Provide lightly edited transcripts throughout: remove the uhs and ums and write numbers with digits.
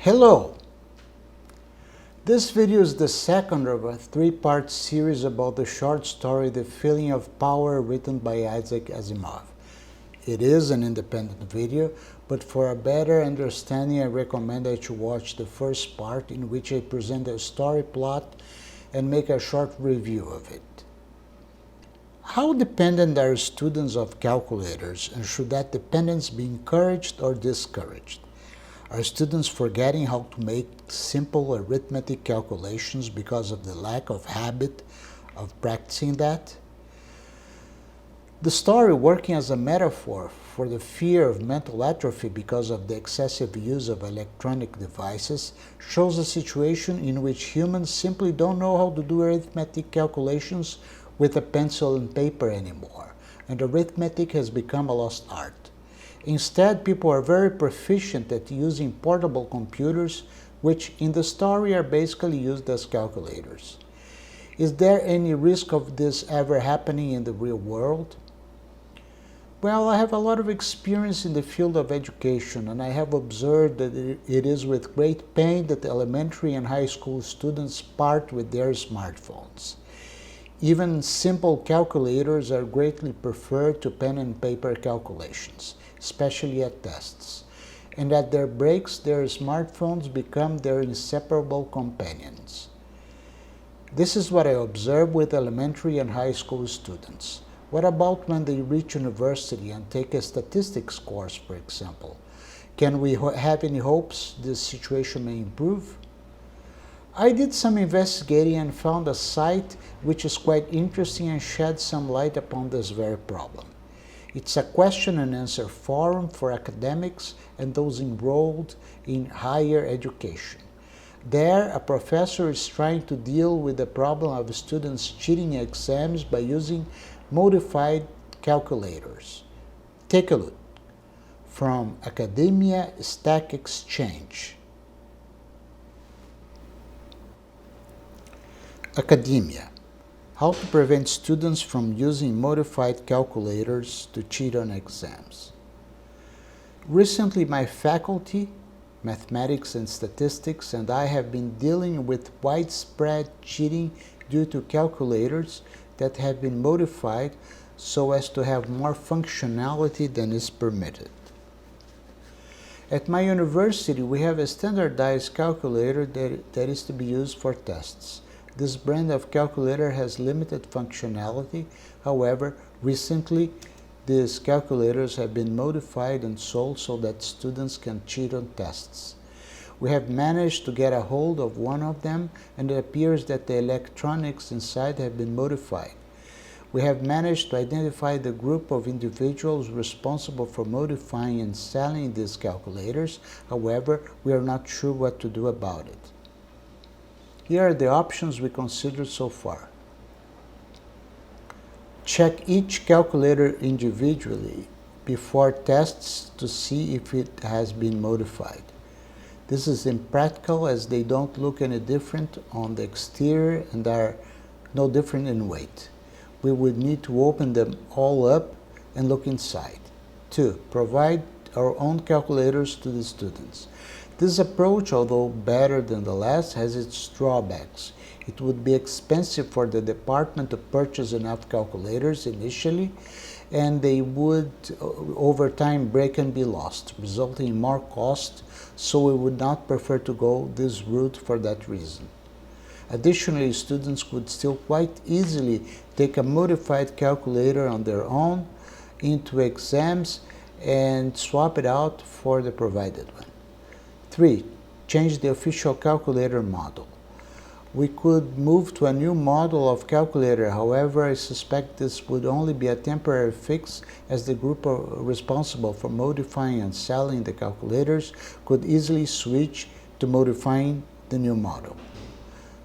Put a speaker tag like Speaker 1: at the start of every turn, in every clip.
Speaker 1: Hello! This video is the second of a three-part series about the short story The Feeling of Power written by Isaac Asimov. It is an independent video, but for a better understanding I recommend that you watch the first part in which I present a story plot and make a short review of it. How dependent are students of calculators, and should that dependence be encouraged or discouraged? Are students forgetting how to make simple arithmetic calculations because of the lack of habit of practicing that? The story, working as a metaphor for the fear of mental atrophy because of the excessive use of electronic devices, shows a situation in which humans simply don't know how to do arithmetic calculations with a pencil and paper anymore, and arithmetic has become a lost art. Instead, people are very proficient at using portable computers, which in the story are basically used as calculators. Is there any risk of this ever happening in the real world? Well, I have a lot of experience in the field of education, and I have observed that it is with great pain that elementary and high school students part with their smartphones. Even simple calculators are greatly preferred to pen and paper calculations, especially at tests. And at their breaks, their smartphones become their inseparable companions. This is what I observe with elementary and high school students. What about when they reach university and take a statistics course, for example? Can we have any hopes this situation may improve? I did some investigating and found a site which is quite interesting and sheds some light upon this very problem. It's a question and answer forum for academics and those enrolled in higher education. There, a professor is trying to deal with the problem of students cheating exams by using modified calculators. Take a look. From Academia Stack Exchange. Academia. How to prevent students from using modified calculators to cheat on exams. Recently, my faculty, mathematics and statistics, and I have been dealing with widespread cheating due to calculators that have been modified so as to have more functionality than is permitted. At my university, we have a standardized calculator that is to be used for tests. This brand of calculator has limited functionality. However, recently, these calculators have been modified and sold so that students can cheat on tests. We have managed to get a hold of one of them, and it appears that the electronics inside have been modified. We have managed to identify the group of individuals responsible for modifying and selling these calculators. However, we are not sure what to do about it. Here are the options we considered so far. Check each calculator individually before tests to see if it has been modified. This is impractical as they don't look any different on the exterior and are no different in weight. We would need to open them all up and look inside. 2. Provide our own calculators to the students. This approach, although better than the last, has its drawbacks. It would be expensive for the department to purchase enough calculators initially, and they would over time break and be lost, resulting in more cost, so we would not prefer to go this route for that reason. Additionally, students could still quite easily take a modified calculator on their own into exams and swap it out for the provided one. 3. Change the official calculator model. We could move to a new model of calculator. However, I suspect this would only be a temporary fix, as the group responsible for modifying and selling the calculators could easily switch to modifying the new model.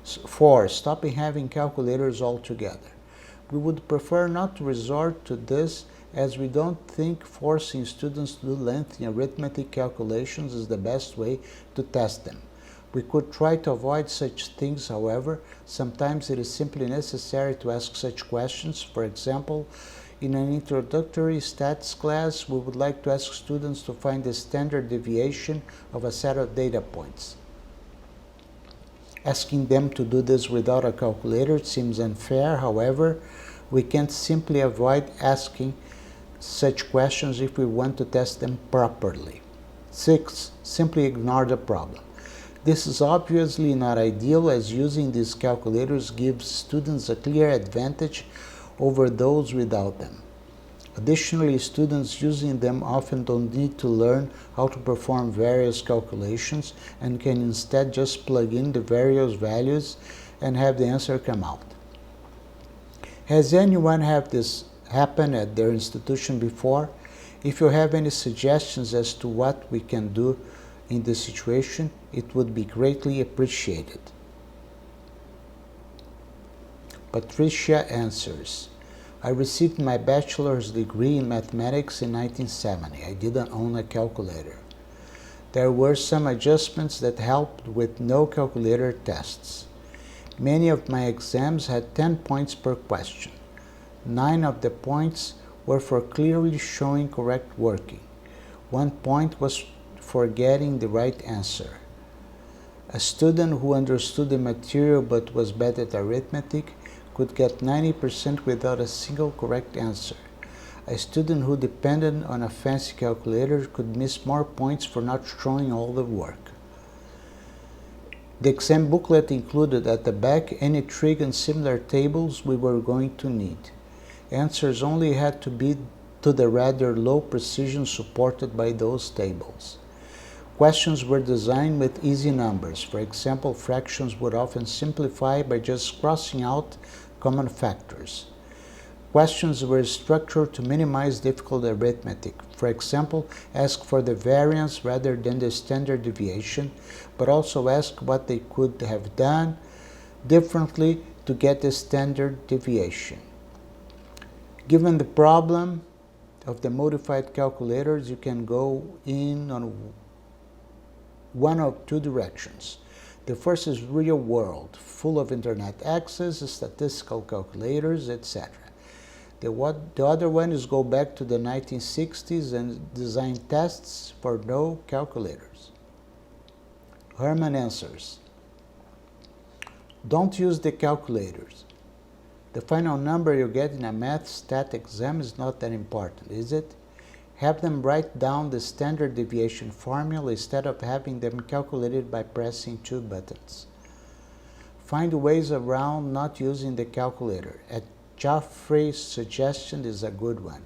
Speaker 1: 4. Stopping having calculators altogether. We would prefer not to resort to this, as we don't think forcing students to do lengthy arithmetic calculations is the best way to test them. We could try to avoid such things. However, sometimes it is simply necessary to ask such questions. For example, In an introductory stats class, we would like to ask students to find the standard deviation of a set of data points. Asking them to do this without a calculator seems unfair. However, we can't simply avoid asking such questions if we want to test them properly. 6. Simply ignore the problem. This is obviously not ideal, as using these calculators gives students a clear advantage over those without them. Additionally, students using them often don't need to learn how to perform various calculations and can instead just plug in the various values and have the answer come out. Has anyone had this happen at their institution before? If you have any suggestions as to what we can do in this situation, it would be greatly appreciated. Patricia answers, I received my bachelor's degree in mathematics in 1970. I didn't own a calculator. There were some adjustments that helped with no calculator tests. Many of my exams had 10 points per question. 9 of the points were for clearly showing correct working. 1 point was for getting the right answer. A student who understood the material but was bad at arithmetic could get 90% without a single correct answer. A student who depended on a fancy calculator could miss more points for not showing all the work. The exam booklet included at the back any trig and similar tables we were going to need. Answers only had to be to the rather low precision supported by those tables. Questions were designed with easy numbers. For example, fractions would often simplify by just crossing out common factors. Questions were structured to minimize difficult arithmetic. For example, ask for the variance rather than the standard deviation, but also ask what they could have done differently to get the standard deviation. Given the problem of the modified calculators, you can go in on one of two directions. The first is real world, full of internet access, statistical calculators, etc. The other one is go back to the 1960s and design tests for no calculators. Herman answers, don't use the calculators. The final number you get in a math stat exam is not that important, is it? Have them write down the standard deviation formula instead of having them calculated by pressing 2 buttons. Find ways around not using the calculator. Joffrey's suggestion is a good one.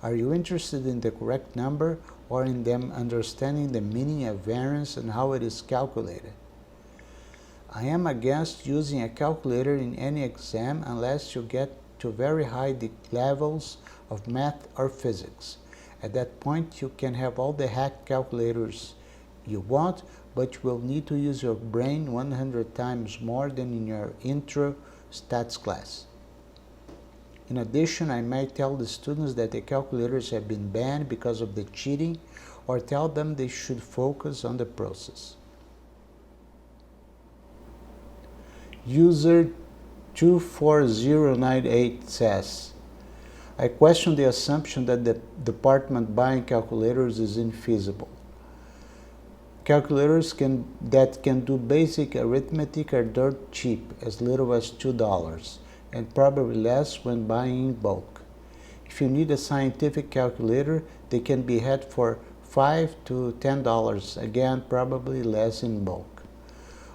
Speaker 1: Are you interested in the correct number or in them understanding the meaning of variance and how it is calculated? I am against using a calculator in any exam unless you get to very high levels of math or physics. At that point, you can have all the hack calculators you want, but you will need to use your brain 100 times more than in your intro stats class. In addition, I might tell the students that the calculators have been banned because of the cheating, or tell them they should focus on the process. User 24098 says, I question the assumption that the department buying calculators is infeasible. Calculators that can do basic arithmetic are dirt cheap, as little as $2, and probably less when buying in bulk. If you need a scientific calculator, they can be had for $5 to $10, again probably less in bulk.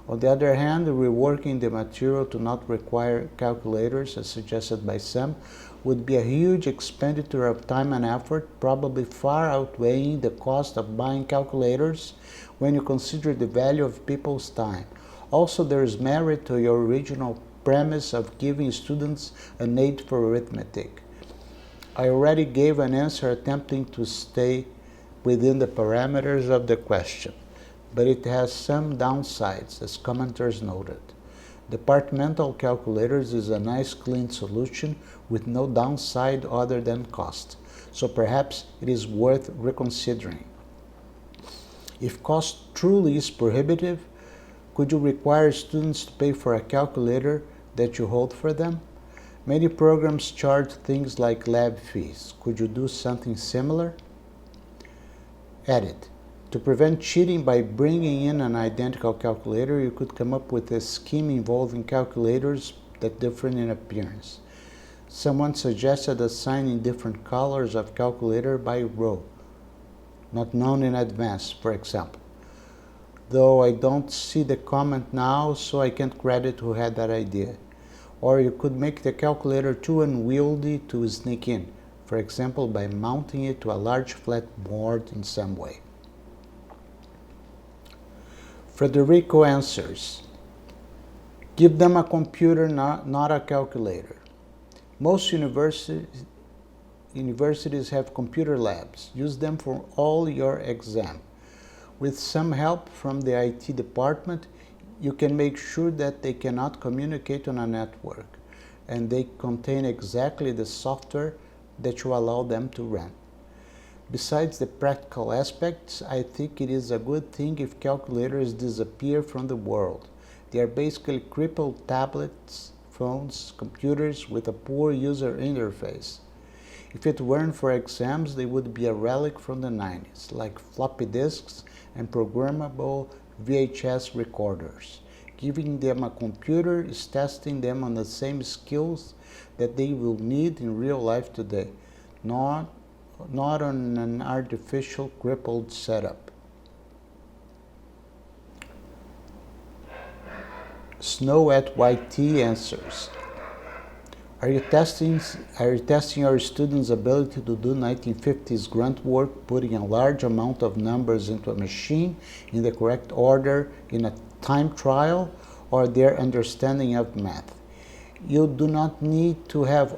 Speaker 1: On the other hand, reworking the material to not require calculators, as suggested by some, would be a huge expenditure of time and effort, probably far outweighing the cost of buying calculators when you consider the value of people's time. Also, there is merit to your original premise of giving students a need for arithmetic. I already gave an answer attempting to stay within the parameters of the question, but it has some downsides, as commenters noted. Departmental calculators is a nice clean solution with no downside other than cost, so perhaps it is worth reconsidering. If cost truly is prohibitive, could you require students to pay for a calculator that you hold for them? Many programs charge things like lab fees. Could you do something similar? Edit. To prevent cheating by bringing in an identical calculator, you could come up with a scheme involving calculators that differ in appearance. Someone suggested assigning different colors of calculator by row, not known in advance, for example. Though I don't see the comment now, so I can't credit who had that idea. Or you could make the calculator too unwieldy to sneak in, for example by mounting it to a large flat board in some way. Federico answers, give them a computer, not a calculator. Most universities have computer labs. Use them for all your exams. With some help from the IT department, you can make sure that they cannot communicate on a network, and they contain exactly the software that you allow them to run. Besides the practical aspects, I think it is a good thing if calculators disappear from the world. They are basically crippled tablets, phones, computers with a poor user interface. If it weren't for exams, they would be a relic from the 90s, like floppy disks and programmable VHS recorders. Giving them a computer is testing them on the same skills that they will need in real life today, not on an artificial crippled setup. Snow at YT answers. Are you testing your students' ability to do 1950s grunt work, putting a large amount of numbers into a machine in the correct order in a time trial, or their understanding of math? You do not need to have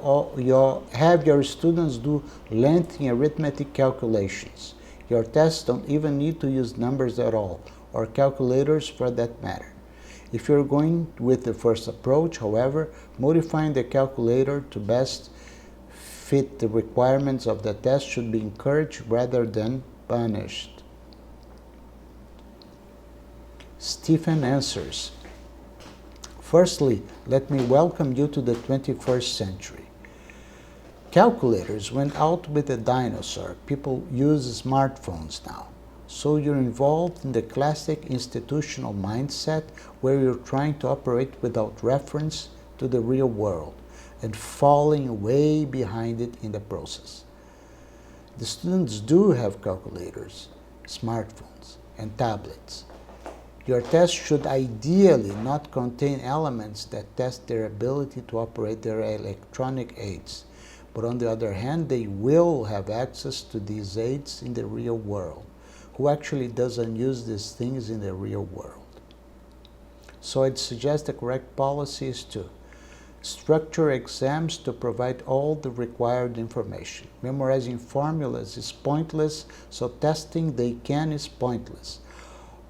Speaker 1: your students do lengthy arithmetic calculations. Your tests don't even need to use numbers at all, or calculators for that matter. If you're going with the first approach, however, modifying the calculator to best fit the requirements of the test should be encouraged rather than punished. Stephen answers. Firstly, let me welcome you to the 21st century. Calculators went out with the dinosaur. People use smartphones now. So you're involved in the classic institutional mindset where you're trying to operate without reference to the real world and falling way behind it in the process. The students do have calculators, smartphones, and tablets. Your test should ideally not contain elements that test their ability to operate their electronic aids, but on the other hand, they will have access to these aids in the real world. Who actually doesn't use these things in the real world? So I'd suggest the correct policy is to structure exams to provide all the required information. Memorizing formulas is pointless, so testing they can is pointless.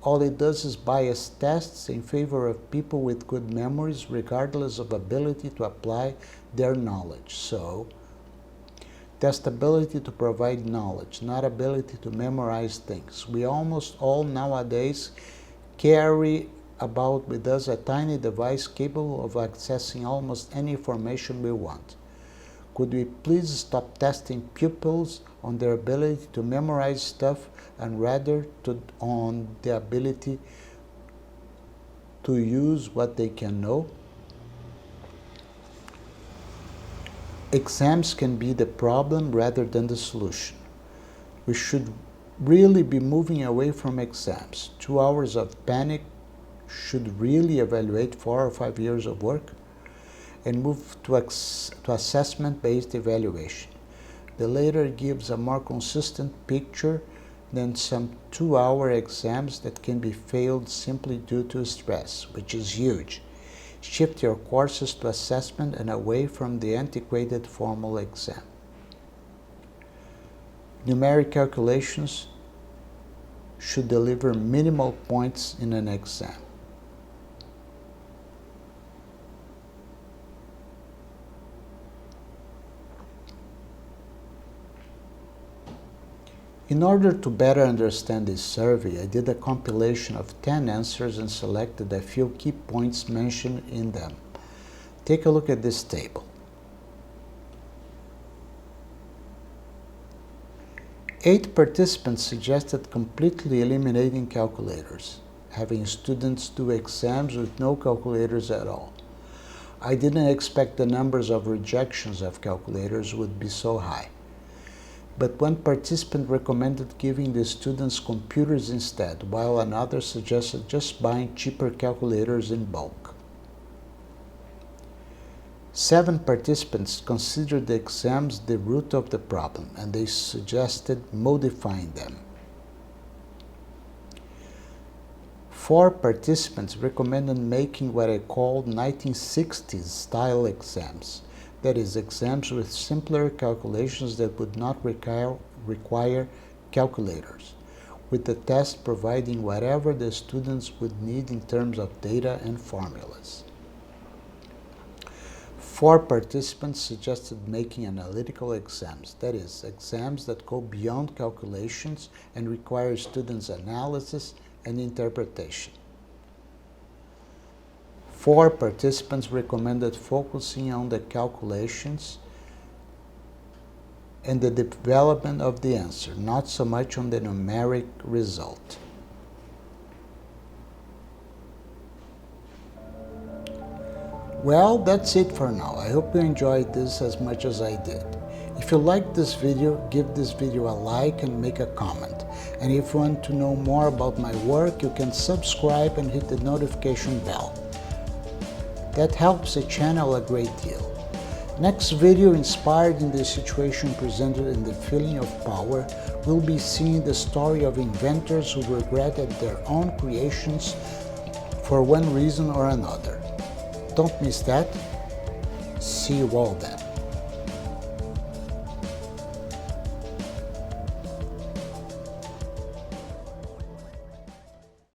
Speaker 1: All it does is bias tests in favor of people with good memories, regardless of ability to apply their knowledge. So, test ability to provide knowledge, not ability to memorize things. We almost all nowadays carry about with us a tiny device capable of accessing almost any information we want. Could we please stop testing pupils on their ability to memorize stuff and rather on the ability to use what they can know? Exams can be the problem rather than the solution. We should really be moving away from exams. 2 hours of panic should really evaluate 4 or 5 years of work and move to assessment-based evaluation. The latter gives a more consistent picture than some 2-hour exams that can be failed simply due to stress, which is huge. Shift your courses to assessment and away from the antiquated formal exam. Numeric calculations should deliver minimal points in an exam. In order to better understand this survey, I did a compilation of 10 answers and selected a few key points mentioned in them. Take a look at this table. 8 participants suggested completely eliminating calculators, having students do exams with no calculators at all. I didn't expect the numbers of rejections of calculators would be so high. But one participant recommended giving the students computers instead, while another suggested just buying cheaper calculators in bulk. 7 participants considered the exams the root of the problem, and they suggested modifying them. 4 participants recommended making what I called 1960s style exams, that is, exams with simpler calculations that would not require calculators, with the test providing whatever the students would need in terms of data and formulas. 4 participants suggested making analytical exams, that is, exams that go beyond calculations and require students' analysis and interpretation. 4 participants recommended focusing on the calculations and the development of the answer, not so much on the numeric result. Well, that's it for now. I hope you enjoyed this as much as I did. If you liked this video, give this video a like and make a comment. And if you want to know more about my work, you can subscribe and hit the notification bell. That helps the channel a great deal. Next video, inspired in the situation presented in The Feeling of Power, will be seeing the story of inventors who regretted their own creations for one reason or another. Don't miss that. See you all then.